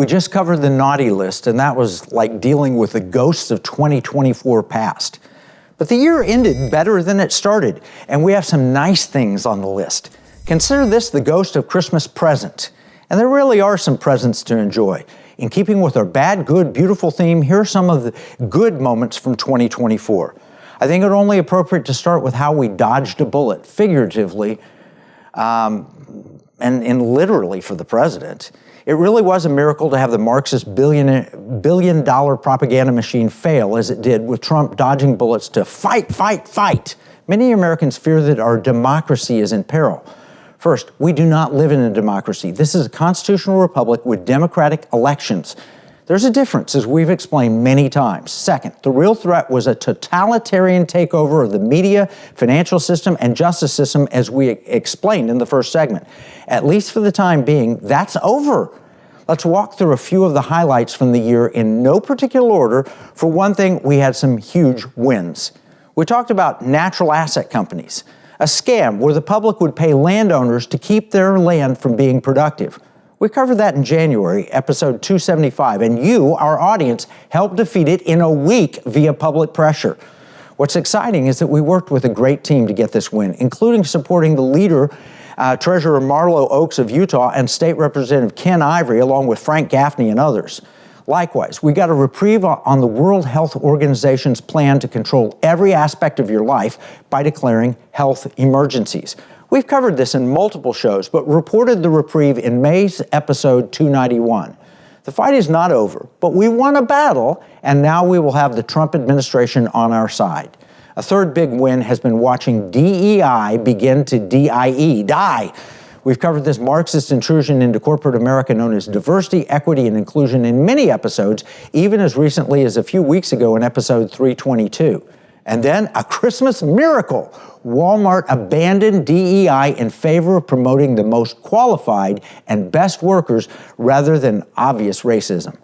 We just covered the naughty list, and that was like dealing with the ghosts of 2024 past. But the year ended better than it started, and we have some nice things on the list. Consider this the ghost of Christmas present. And there really are some presents to enjoy. In keeping with our bad, good, beautiful theme, here are some of the good moments from 2024. I think it's only appropriate to start with how we dodged a bullet, figuratively, and literally for the president. It really was a miracle to have the Marxist billion-dollar propaganda machine fail as it did, with Trump dodging bullets to fight, fight, fight. Many Americans fear that our democracy is in peril. First, we do not live in a democracy. This is a constitutional republic with democratic elections. There's a difference, as we've explained many times. Second, the real threat was a totalitarian takeover of the media, financial system, and justice system, as we explained in the first segment. At least for the time being, that's over. Let's walk through a few of the highlights from the year in no particular order. For one thing, we had some huge wins. We talked about natural asset companies, a scam where the public would pay landowners to keep their land from being productive. We covered that in January, episode 275, and you, our audience, helped defeat it in a week via public pressure. What's exciting is that we worked with a great team to get this win, including supporting the leader, Treasurer Marlo Oaks of Utah, and State Representative Ken Ivory, along with Frank Gaffney and others. Likewise, we got a reprieve on the World Health Organization's plan to control every aspect of your life by declaring health emergencies. We've covered this in multiple shows, but reported the reprieve in May's episode 291. The fight is not over, but we won a battle, and now we will have the Trump administration on our side. A third big win has been watching DEI begin to die. We've covered this Marxist intrusion into corporate America known as diversity, equity, and inclusion in many episodes, even as recently as a few weeks ago in episode 322. And then a Christmas miracle. Walmart abandoned DEI in favor of promoting the most qualified and best workers rather than obvious racism.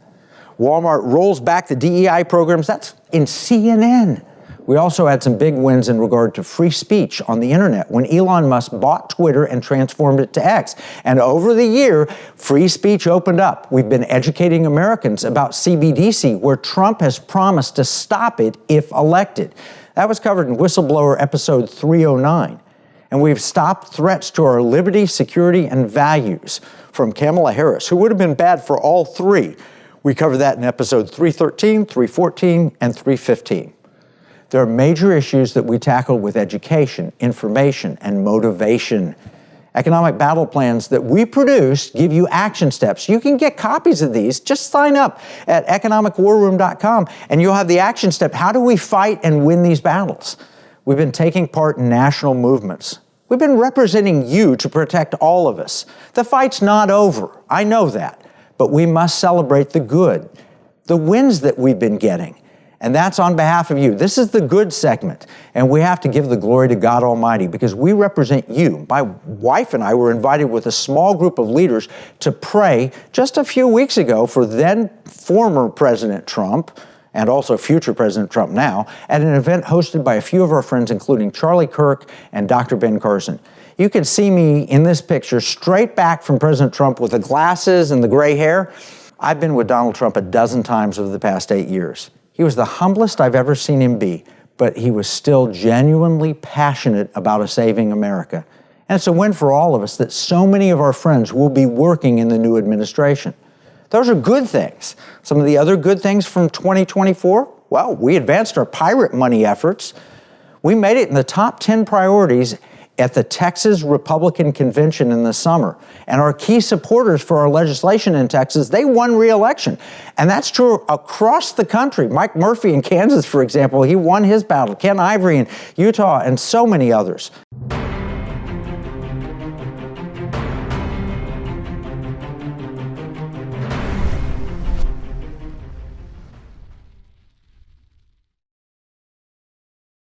Walmart rolls back the DEI programs. That's in CNN. We also had some big wins in regard to free speech on the internet when Elon Musk bought Twitter and transformed it to X. And over the year, free speech opened up. We've been educating Americans about CBDC, where Trump has promised to stop it if elected. That was covered in Whistleblower episode 309. And we've stopped threats to our liberty, security, and values from Kamala Harris, who would have been bad for all three. We covered that in episode 313, 314, and 315. There are major issues that we tackle with education, information, and motivation. Economic battle plans that we produce give you action steps. You can get copies of these. Just sign up at economicwarroom.com and you'll have the action step. How do we fight and win these battles? We've been taking part in national movements. We've been representing you to protect all of us. The fight's not over. I know that. But we must celebrate the good, the wins that we've been getting. And that's on behalf of you. This is the good segment, and we have to give the glory to God Almighty because we represent you. My wife and I were invited with a small group of leaders to pray just a few weeks ago for then former President Trump, and also future President Trump now, at an event hosted by a few of our friends, including Charlie Kirk and Dr. Ben Carson. You can see me in this picture straight back from President Trump with the glasses and the gray hair. I've been with Donald Trump a dozen times over the past 8 years. He was the humblest I've ever seen him be, but he was still genuinely passionate about saving America. And it's a win for all of us that so many of our friends will be working in the new administration. Those are good things. Some of the other good things from 2024, well, we advanced our pirate money efforts. We made it in the top 10 priorities at the Texas Republican Convention in the summer. And our key supporters for our legislation in Texas, they won re-election. And that's true across the country. Mike Murphy in Kansas, for example, he won his battle. Ken Ivory in Utah, and so many others.